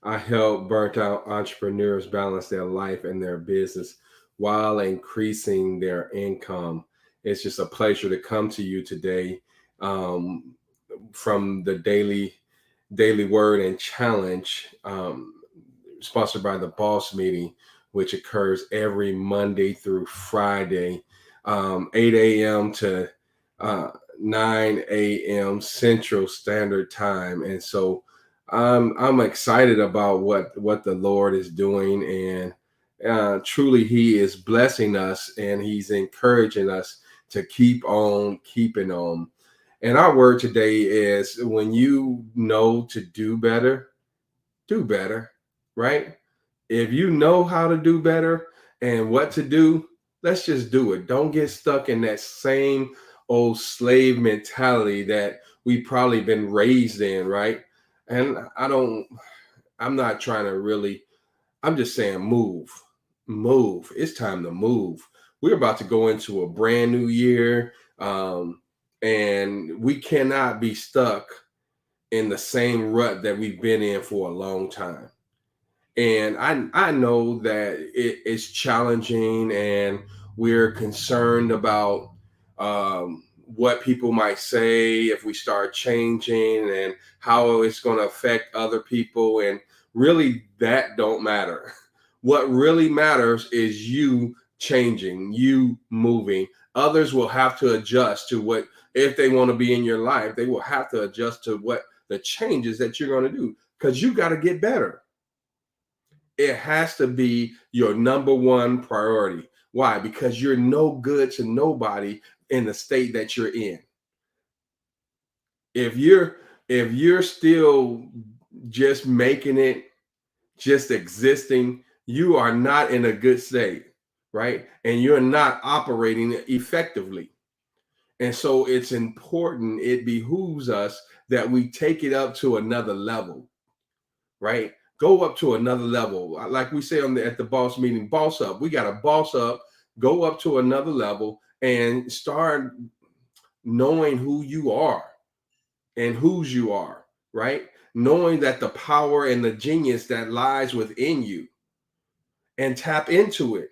I help burnt out entrepreneurs balance their life and their business while increasing their income. It's just a pleasure to come to you today, um, from the daily word and challenge, sponsored by the Boss Meeting, which occurs every Monday through Friday, 8 a.m. to uh, 9 a.m. Central Standard Time. And so I'm excited about what the Lord is doing, and truly He is blessing us, and He's encouraging us to keep on keeping on. And our word today is, when you know to do better, right? If you know how to do better and what to do, let's just do it. Don't get stuck in that same old slave mentality that we probably been raised in, right? And I'm not trying to really, I'm just saying move. Move. It's time to move. We're about to go into a brand new year. And we cannot be stuck in the same rut that we've been in for a long time. And I know that it's challenging, and we're concerned about, what people might say if we start changing, and how it's going to affect other people. And really, that don't matter. What really matters is you changing, you moving. Others will have to adjust to what, if they want to be in your life, they will have to adjust to what the changes that you're going to do, because you got to get better. It has to be your number one priority. Why? Because you're no good to nobody in the state that you're in. If you're still just making it, just existing, you are not in a good state, right? And you're not operating effectively. And so it's important, it behooves us that we take it up to another level, right? Go up to another level. Like we say at the boss meeting, boss up. We got to boss up, go up to another level, and start knowing who you are and whose you are, right? Knowing that the power and the genius that lies within you, and tap into it.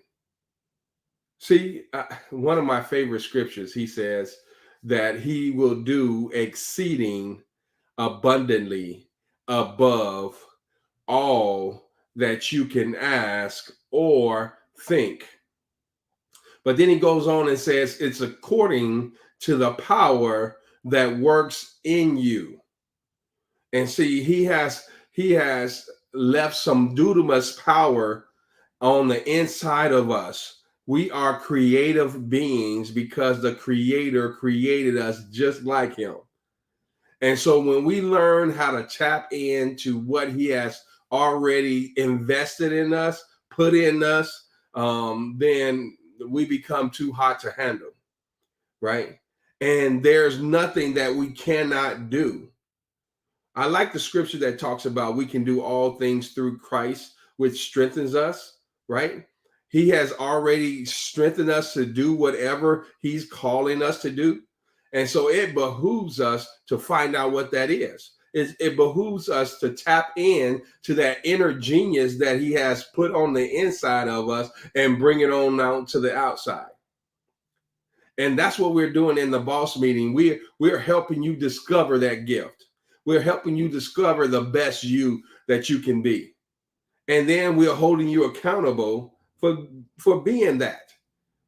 See, one of my favorite scriptures, he says that he will do exceeding abundantly above all that you can ask or think. But then he goes on and says it's according to the power that works in you. And see, he has left some dunamis power on the inside of us. We are creative beings because the creator created us just like him. And so when we learn how to tap into what he has already invested in us, put in us, then we become too hot to handle, right? And there's nothing that we cannot do. I like the scripture that talks about we can do all things through Christ, which strengthens us, right? He has already strengthened us to do whatever he's calling us to do. And so it behooves us to find out what that is. It behooves us to tap in to that inner genius that he has put on the inside of us and bring it on out to the outside. And that's what we're doing in the boss meeting. We're helping you discover that gift. We're helping you discover the best you that you can be. And then we're holding you accountable for being that,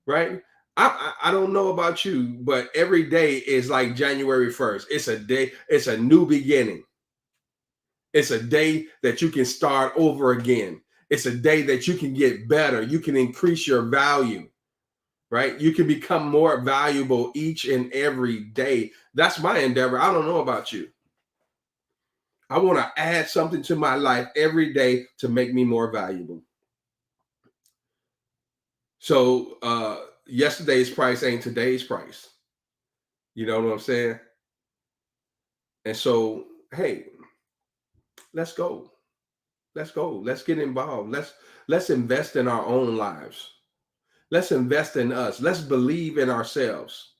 right? I don't know about you, but every day is like January 1st. It's a day, it's a new beginning. It's a day that you can start over again. It's a day that you can get better. You can increase your value, right? You can become more valuable each and every day. That's my endeavor. I don't know about you. I want to add something to my life every day to make me more valuable. So yesterday's price ain't today's price. You know what I'm saying? And so, hey, let's go. Let's go. Let's get involved. Let's invest in our own lives. Let's invest in us. Let's believe in ourselves.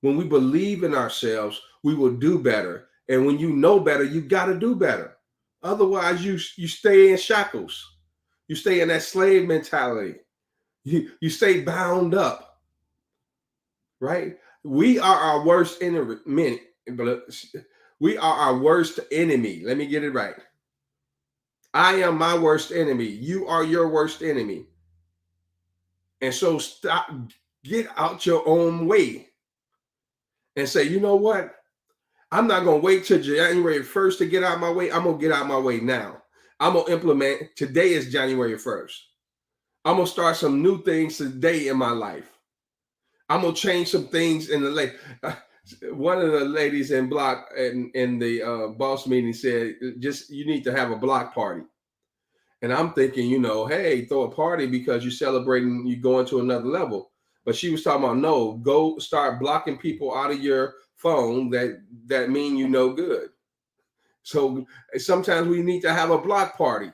When we believe in ourselves, we will do better. And when you know better, you got to do better. Otherwise, you stay in shackles. You stay in that slave mentality. You stay bound up, right? We are our worst enemy. We are our worst enemy. Let me get it right. I am my worst enemy. You are your worst enemy. And so stop, get out your own way and say, you know what? I'm not going to wait till January 1st to get out my way. I'm going to get out my way now. I'm going to implement. Today is January 1st. I'm going to start some new things today in my life. I'm going to change some things in the life. One of the ladies in block in the boss meeting said, just you need to have a block party. And I'm thinking, hey, throw a party because you're celebrating, you going to another level. But she was talking about, no, go start blocking people out of your phone that mean good. So sometimes we need to have a block party.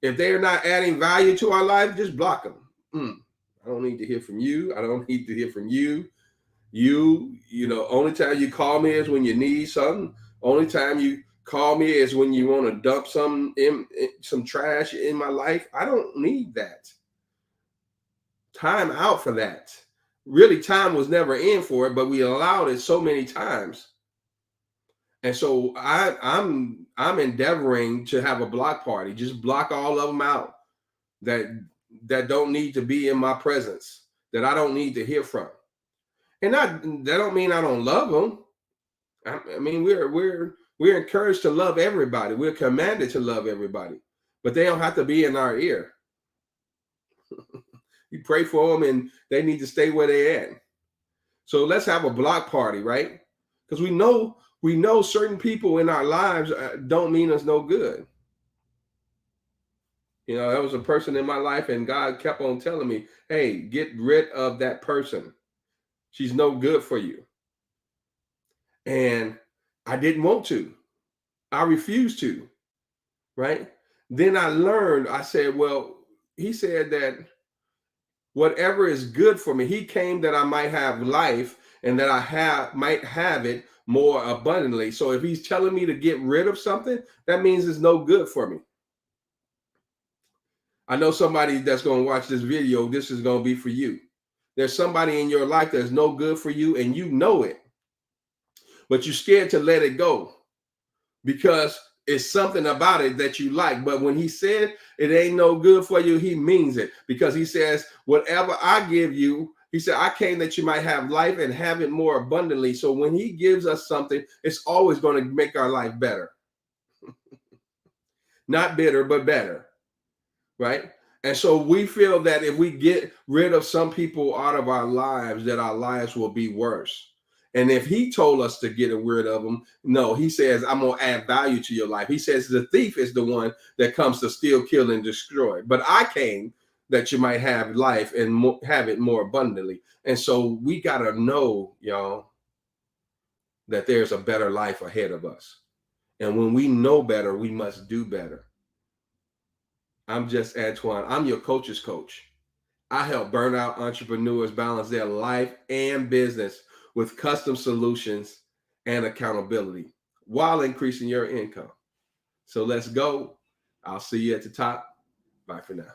If they're not adding value to our life, just block them. I don't need to hear from you. I don't need to hear from you. Only time you call me is when you need something. Only time you call me is when you want to dump some trash in my life. I don't need that. Time out for that. Really, time was never in for it, but we allowed it so many times. And so I'm endeavoring to have a block party. Just block all of them out that don't need to be in my presence, that I don't need to hear from. And that don't mean I don't love them. I mean, we're encouraged to love everybody. We're commanded to love everybody, but they don't have to be in our ear. You pray for them, and they need to stay where they're at. So let's have a block party, right? Because we know certain people in our lives don't mean us no good. That was a person in my life, and God kept on telling me, "Hey, get rid of that person. She's no good for you." And I didn't want to. I refused to, right? Then I learned, I said, well, he said that whatever is good for me, he came that I might have life and that I might have it more abundantly. So if he's telling me to get rid of something, that means it's no good for me. I know somebody that's going to watch this video, this is going to be for you. There's somebody in your life that's no good for you and you know it, but you're scared to let it go because it's something about it that you like. But when he said it ain't no good for you, he means it, because he says, whatever I give you, he said, I came that you might have life and have it more abundantly. So when he gives us something, it's always going to make our life better. Not bitter, but better. Right? And so we feel that if we get rid of some people out of our lives, that our lives will be worse. And if he told us to get rid of them, no, he says, I'm going to add value to your life. He says the thief is the one that comes to steal, kill, and destroy. But I came that you might have life and have it more abundantly. And so we got to know, y'all, that there's a better life ahead of us. And when we know better, we must do better. I'm just Antoine. I'm your coach's coach. I help burnout entrepreneurs balance their life and business with custom solutions and accountability while increasing your income. So let's go. I'll see you at the top. Bye for now.